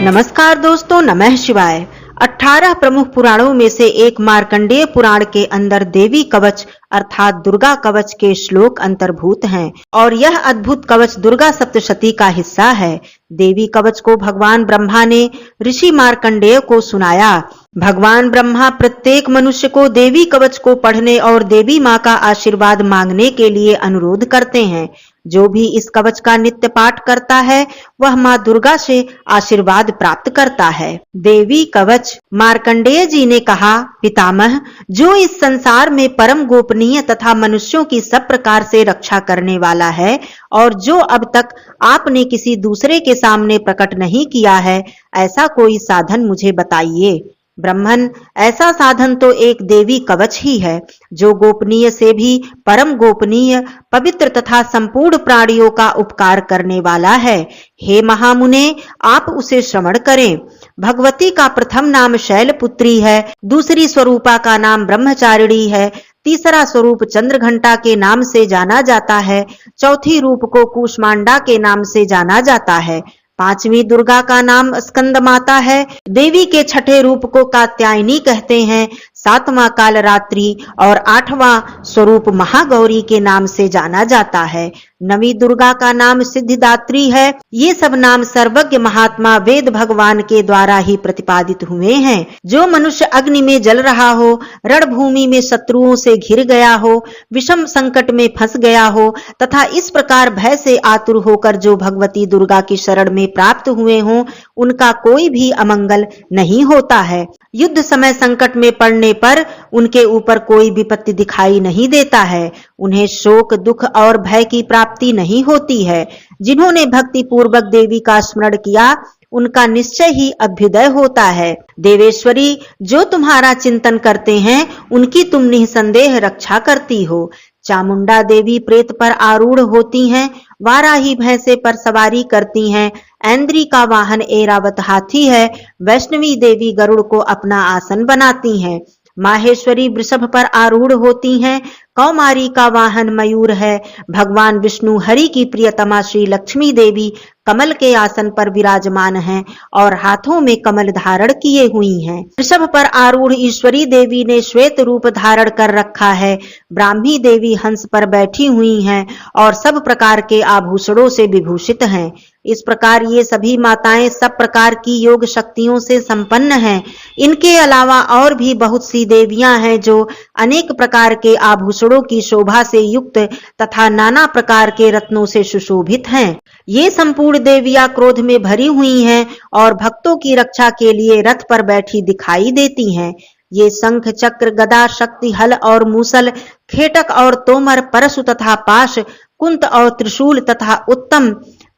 नमस्कार दोस्तों, नमः शिवाय। 18 प्रमुख पुराणों में से एक मार्कंडेय पुराण के अंदर देवी कवच अर्थात दुर्गा कवच के श्लोक अंतर्भूत हैं और यह अद्भुत कवच दुर्गा सप्तशती का हिस्सा है। देवी कवच को भगवान ब्रह्मा ने ऋषि मार्कंडेय को सुनाया। भगवान ब्रह्मा प्रत्येक मनुष्य को देवी कवच को पढ़ने और देवी माँ का आशीर्वाद मांगने के लिए अनुरोध करते हैं। जो भी इस कवच का नित्य पाठ करता है वह माँ दुर्गा से आशीर्वाद प्राप्त करता है। देवी कवच। मार्कंडेय जी ने कहा, पितामह, जो इस संसार में परम गोपनीय तथा मनुष्यों की सब प्रकार से रक्षा करने वाला है और जो अब तक आपने किसी दूसरे के सामने प्रकट नहीं किया है, ऐसा कोई साधन मुझे बताइए। ब्रह्मन, ऐसा साधन तो एक देवी कवच ही है जो गोपनीय से भी परम गोपनीय, पवित्र तथा संपूर्ण प्राणियों का उपकार करने वाला है। हे महामुने, आप उसे श्रवण करें। भगवती का प्रथम नाम शैलपुत्री है, दूसरी स्वरूपा का नाम ब्रह्मचारिणी है, तीसरा स्वरूप चंद्रघंटा के नाम से जाना जाता है, चौथी रूप को कूष्मांडा के नाम से जाना जाता है, पांचवी दुर्गा का नाम स्कंद माता है, देवी के छठे रूप को कात्यायनी कहते हैं, सातवां कालरात्रि और आठवां स्वरूप महागौरी के नाम से जाना जाता है, नवी दुर्गा का नाम सिद्धिदात्री है। ये सब नाम सर्वज्ञ महात्मा वेद भगवान के द्वारा ही प्रतिपादित हुए हैं। जो मनुष्य अग्नि में जल रहा हो, रणभूमि में शत्रुओं से घिर गया हो, विषम संकट में फंस गया हो तथा इस प्रकार भय से आतुर होकर जो भगवती दुर्गा की शरण में प्राप्त हुए हों, उनका कोई भी अमंगल नहीं होता है। युद्ध समय संकट में पड़ने पर उनके ऊपर कोई विपत्ति दिखाई नहीं देता है। उन्हें शोक, दुख और भय की प्राप्ति नहीं होती है। जिन्होंने भक्ति पूर्वक देवी का स्मरण किया, उनका निश्चय ही अभ्युदय होता है। देवेश्वरी, जो तुम्हारा चिंतन करते हैं उनकी तुम निसंदेह रक्षा करती हो। चामुंडा देवी प्रेत पर आरूढ़ होती हैं, वाराही भैंसे पर सवारी करती हैं, ऐन्द्री का वाहन ऐरावत हाथी है, वैष्णवी देवी गरुड़ को अपना आसन बनाती हैं, माहेश्वरी वृषभ पर आरूढ़ होती हैं, कौमारी का वाहन मयूर है, भगवान विष्णु हरि की प्रियतमा श्री लक्ष्मी देवी कमल के आसन पर विराजमान हैं और हाथों में कमल धारण किए हुई हैं। वृषभ पर आरूढ़ ईश्वरी देवी ने श्वेत रूप धारण कर रखा है। ब्राह्मी देवी हंस पर बैठी हुई हैं और सब प्रकार के आभूषणों से विभूषित हैं। इस प्रकार ये सभी माताएं सब प्रकार की योग शक्तियों से संपन्न हैं। इनके अलावा और भी बहुत सी देवियां हैं जो अनेक प्रकार के आभूषणों की शोभा से युक्त तथा नाना प्रकार के रत्नों से सुशोभित हैं। ये संपूर्ण देवियां क्रोध में भरी हुई हैं और भक्तों की रक्षा के लिए रथ पर बैठी दिखाई देती हैं। ये शंख, चक्र, गदा, शक्ति, हल और मूसल, खेटक और तोमर, परशु तथा पाश, कुंत और त्रिशूल तथा उत्तम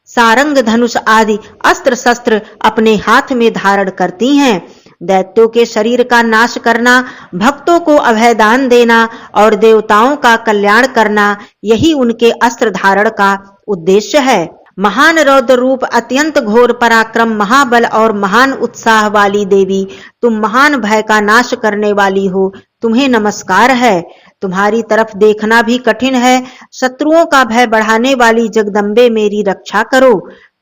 सारंग, धनुष आदि अस्त्र शस्त्र अपने हाथ में धारण करती हैं। दैत्यों के शरीर का नाश करना, भक्तों को अभयदान देना और देवताओं का कल्याण करना, यही उनके अस्त्र धारण का उद्देश्य है। महान रौद्र रूप, अत्यंत घोर पराक्रम, महाबल और महान उत्साह वाली देवी, तुम महान भय का नाश करने वाली हो, तुम्हें नमस्कार है। तुम्हारी तरफ देखना भी कठिन है। शत्रुओं का भय बढ़ाने वाली जगदम्बे, मेरी रक्षा करो।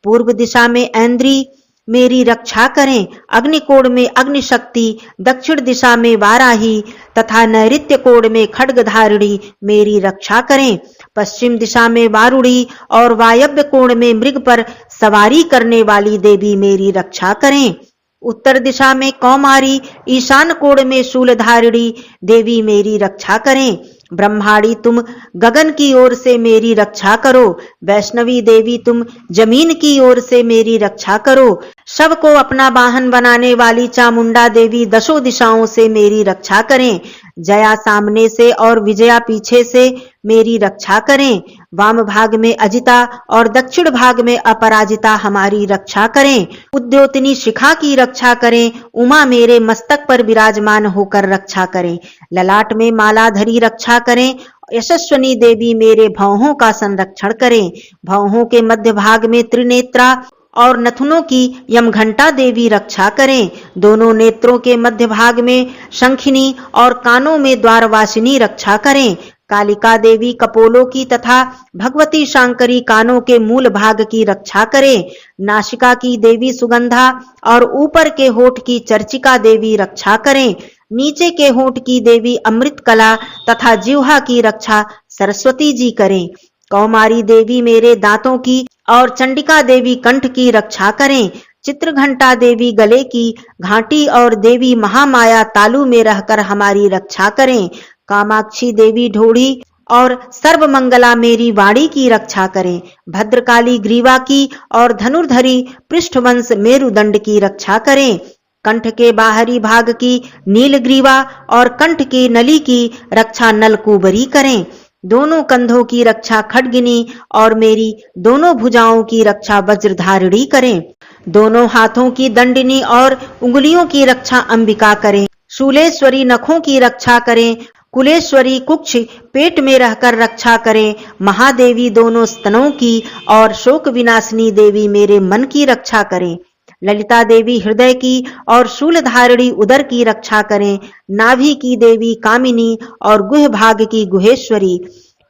पूर्व दिशा में ऐन्द्री मेरी रक्षा करें, अग्निकोण में अग्निशक्ति, दक्षिण दिशा में वाराही तथा नैऋत्य कोण में खड्गधारिणी मेरी रक्षा करें। पश्चिम दिशा में वारुणी और वायव्य कोण में मृग पर सवारी करने वाली देवी मेरी रक्षा करें। उत्तर दिशा में कौमारी, ईशान कोण में शूलधारिणी देवी मेरी रक्षा करें। ब्रह्माणी, तुम गगन की ओर से मेरी रक्षा करो। वैष्णवी देवी, तुम जमीन की ओर से मेरी रक्षा करो। शव को अपना वाहन बनाने वाली चामुंडा देवी दशों दिशाओं से मेरी रक्षा करें। जया सामने से और विजया पीछे से मेरी रक्षा करें। वाम भाग में अजिता और दक्षिण भाग में अपराजिता हमारी रक्षा करें। उद्योतनी शिखा की रक्षा करें। उमा मेरे मस्तक पर विराजमान होकर रक्षा करें। ललाट में मालाधरी रक्षा करें। यशस्वनी देवी मेरे भौहों का संरक्षण करें। भौहों के मध्य भाग में त्रिनेत्रा और नथुनों की यमघंटा देवी रक्षा करें। दोनों नेत्रों के मध्य भाग में शंखिनी और कानों में द्वारवासिनी रक्षा करें। कालिका देवी कपोलों की तथा भगवती शांकरी कानों के मूल भाग की रक्षा करें। नासिका की देवी सुगंधा और ऊपर के होठ की चर्चिका देवी रक्षा करें। नीचे के होठ की देवी अमृत कला तथा जिह्वा की रक्षा सरस्वती जी करें। कौमारी देवी मेरे दांतों की और चंडिका देवी कंठ की रक्षा करें। चित्रघंटा देवी गले की घाटी और देवी महामाया तालू में रहकर हमारी रक्षा करें। कामाक्षी देवी ढोड़ी और सर्वमंगला मेरी वाणी की रक्षा करें। भद्रकाली ग्रीवा की और धनुर्धरी पृष्ठवंश मेरुदंड की रक्षा करें। कंठ के बाहरी भाग की नीलग्रीवा और कंठ की नली की रक्षा नलकूबरी करें। दोनों कंधों की रक्षा खड्गिनी और मेरी दोनों भुजाओं की रक्षा वज्रधारिणी करें। दोनों हाथों की दंडिनी और उंगलियों की रक्षा अंबिका करें। शूलेश्वरी नखों की रक्षा करें। कुलेश्वरी कुक्ष पेट में रहकर रक्षा करें। महादेवी दोनों स्तनों की और शोक विनाशिनी देवी मेरे मन की रक्षा करें। ललिता देवी हृदय की और शूलधारिणी उदर की रक्षा करें। नाभि की देवी कामिनी और गुह भाग की गुहेश्वरी,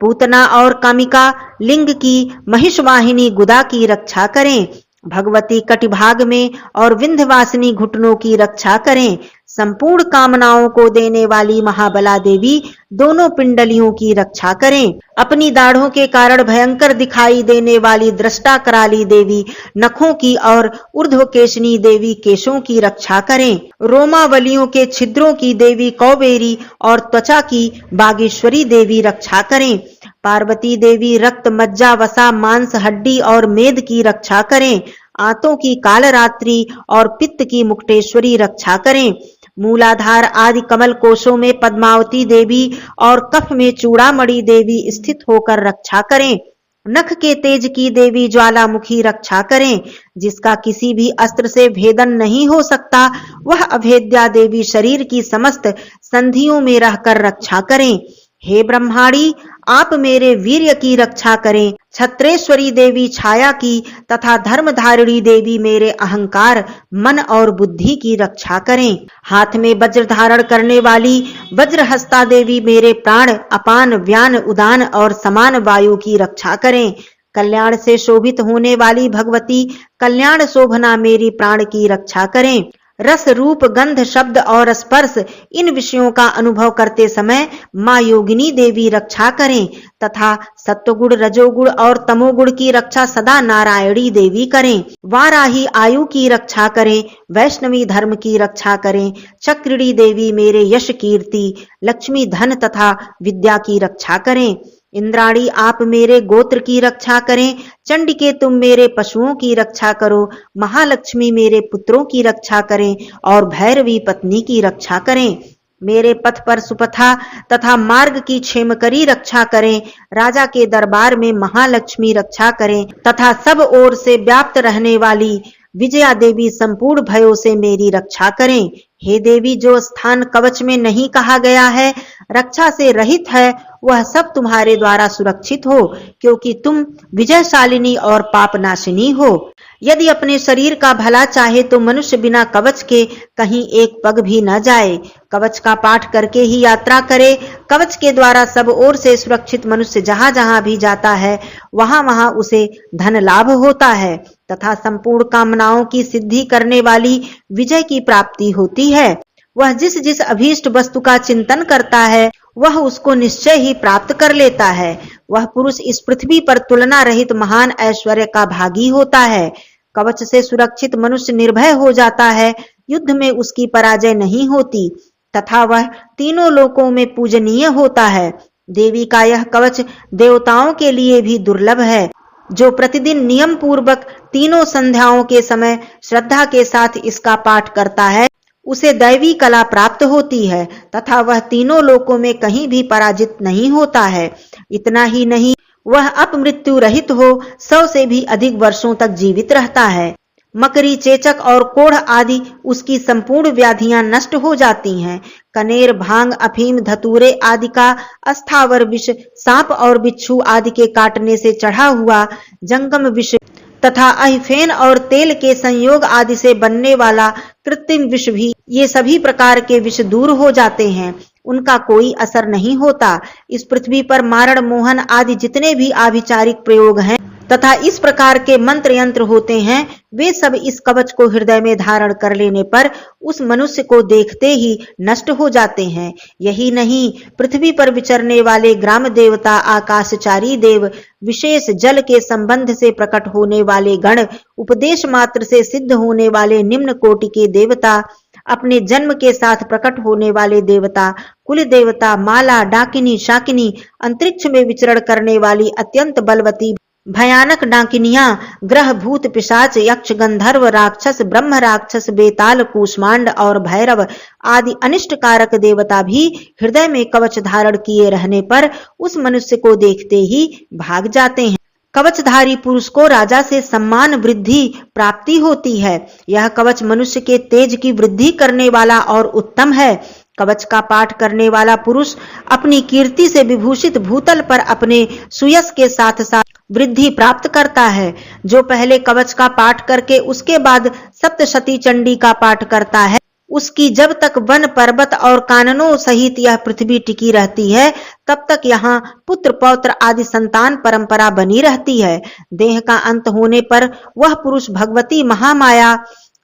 पूतना और कामिका लिंग की महिषवाहिनी गुदा की रक्षा करें। भगवती कटिभाग में और विंध्यवासिनी घुटनों की रक्षा करें। संपूर्ण कामनाओं को देने वाली महाबला देवी दोनों पिंडलियों की रक्षा करें। अपनी दाढ़ों के कारण भयंकर दिखाई देने वाली दृष्टा कराली देवी नखों की और ऊर्ध्वकेशनी देवी केशों की रक्षा करें। रोमावलियों के छिद्रों की देवी कौबेरी और त्वचा की बागेश्वरी देवी रक्षा करें। पार्वती देवी रक्त मज्जा वसा मांस हड्डी और मेद की रक्षा करें। आंतों की कालरात्रि और पित्त की मुक्तेश्वरी रक्षा करें। मूलाधार आदि कमल कोशों में पद्मावती देवी और कफ में चूड़ामणि देवी स्थित होकर रक्षा करें। नख के तेज की देवी ज्वालामुखी रक्षा करें। जिसका किसी भी अस्त्र से भेदन नहीं हो सकता, वह अभेद्या देवी शरीर की समस्त संधियों में रहकर रक्षा करें। हे ब्रह्माणी, आप मेरे वीर्य की रक्षा करें। छत्रेश्वरी देवी छाया की तथा धर्मधारिणी देवी मेरे अहंकार, मन और बुद्धि की रक्षा करें। हाथ में वज्र धारण करने वाली वज्रहस्ता देवी मेरे प्राण, अपान, व्यान, उदान और समान वायु की रक्षा करें। कल्याण से शोभित होने वाली भगवती कल्याण शोभना मेरी प्राण की रक्षा करें। रस, रूप, गंध, शब्द और स्पर्श इन विषयों का अनुभव करते समय माँ योगिनी देवी रक्षा करें तथा सत्वगुण, रजोगुण और तमोगुण की रक्षा सदा नारायणी देवी करें। वाराही आयु की रक्षा करें। वैष्णवी धर्म की रक्षा करें। चक्रिणी देवी मेरे यश, कीर्ति, लक्ष्मी, धन तथा विद्या की रक्षा करें। इंद्राणी आप मेरे गोत्र की रक्षा करें। चंडिके तुम मेरे पशुओं की रक्षा करो। महालक्ष्मी मेरे पुत्रों की रक्षा करें और भैरवी पत्नी की रक्षा करें। मेरे पथ पर सुपथा तथा मार्ग की क्षेमकरी रक्षा करें। राजा के दरबार में महालक्ष्मी रक्षा करें तथा सब ओर से व्याप्त रहने वाली विजया देवी संपूर्ण भयों से मेरी रक्षा करें। हे देवी, जो स्थान कवच में नहीं कहा गया है, रक्षा से रहित है, वह सब तुम्हारे द्वारा सुरक्षित हो, क्योंकि तुम विजयशालिनी और पापनाशिनी हो। यदि अपने शरीर का भला चाहे तो मनुष्य बिना कवच के कहीं एक पग भी न जाए। कवच का पाठ करके ही यात्रा करे। कवच के द्वारा सब ओर से सुरक्षित मनुष्य जहां जहां भी जाता है, वहां वहां उसे धन लाभ होता है तथा संपूर्ण कामनाओं की सिद्धि करने वाली विजय की प्राप्ति होती है। वह जिस जिस अभीष्ट वस्तु का चिंतन करता है, वह उसको निश्चय ही प्राप्त कर लेता है। वह पुरुष इस पृथ्वी पर तुलना रहित महान ऐश्वर्य का भागी होता है। कवच से सुरक्षित मनुष्य निर्भय हो जाता है। युद्ध में उसकी पराजय नहीं होती तथा वह तीनों लोकों में पूजनीय होता है। देवी का यह कवच देवताओं के लिए भी दुर्लभ है। जो प्रतिदिन नियम पूर्वक तीनों संध्याओं के समय श्रद्धा के साथ इसका पाठ करता है, उसे दैवी कला प्राप्त होती है तथा वह तीनों लोकों में कहीं भी पराजित नहीं होता है। इतना ही नहीं, वह अपमृत्यु रहित हो 100 से भी अधिक वर्षों तक जीवित रहता है। मकरी, चेचक और कोढ़ आदि उसकी संपूर्ण व्याधियां नष्ट हो जाती हैं। कनेर, भांग, अफीम, धतूरे आदि का अस्थावर विष, सांप और बिच्छू आदि के काटने से चढ़ा हुआ जंगम विष तथा अहिफेन और तेल के संयोग आदि से बनने वाला कृत्रिम विष भी, ये सभी प्रकार के विष दूर हो जाते हैं। उनका कोई असर नहीं होता। इस पृथ्वी पर मारण, मोहन आदि जितने भी आभिचारिक प्रयोग हैं तथा इस प्रकार के मंत्र यंत्र होते हैं, वे सब इस कवच को हृदय में धारण कर लेने पर उस मनुष्य को देखते ही नष्ट हो जाते हैं। यही नहीं, पृथ्वी पर विचरने वाले ग्राम देवता, आकाशचारी देव, विशेष जल के संबंध से प्रकट होने वाले गण, उपदेश मात्र से सिद्ध होने वाले निम्न कोटि के देवता, अपने जन्म के साथ प्रकट होने वाले देवता, कुल देवता, माला, डाकिनी, शाकिनी, अंतरिक्ष में विचरण करने वाली अत्यंत बलवती भयानक डाकिनियां, ग्रह, भूत, पिशाच, यक्ष, गंधर्व, राक्षस, ब्रह्म राक्षस, बेताल, कूष्मांड और भैरव आदि अनिष्ट कारक देवता भी हृदय में कवच धारण किए रहने पर उस मनुष्य को देखते ही भाग जाते हैं। कवचधारी पुरुष को राजा से सम्मान वृद्धि प्राप्ति होती है। यह कवच मनुष्य के तेज की वृद्धि करने वाला और उत्तम है। कवच का पाठ करने वाला पुरुष अपनी कीर्ति से विभूषित भूतल पर अपने सुयश के साथ साथ वृद्धि प्राप्त करता है। जो पहले कवच का पाठ करके उसके बाद सप्तशती चंडी का पाठ करता है, उसकी जब तक वन, पर्वत और काननों सहित यह पृथ्वी टिकी रहती है, तब तक यहाँ पुत्र, पौत्र आदि संतान परंपरा बनी रहती है। देह का अंत होने पर वह पुरुष भगवती महामाया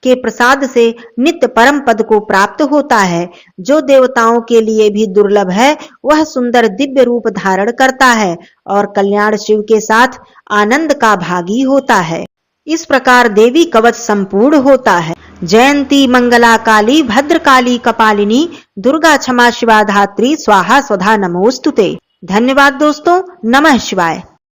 के प्रसाद से नित्य परम पद को प्राप्त होता है। जो देवताओं के लिए भी दुर्लभ है, वह सुंदर दिव्य रूप धारण करता है और कल्याण शिव के साथ आनंद का भागी होता है। इस प्रकार देवी कवच संपूर्ण होता है। जयंती मंगला काली भद्रकाली कपालिनी दुर्गा क्षमा शिवा धात्री स्वाहा स्वधा नमोस्तुते। धन्यवाद दोस्तों। नमः शिवाय।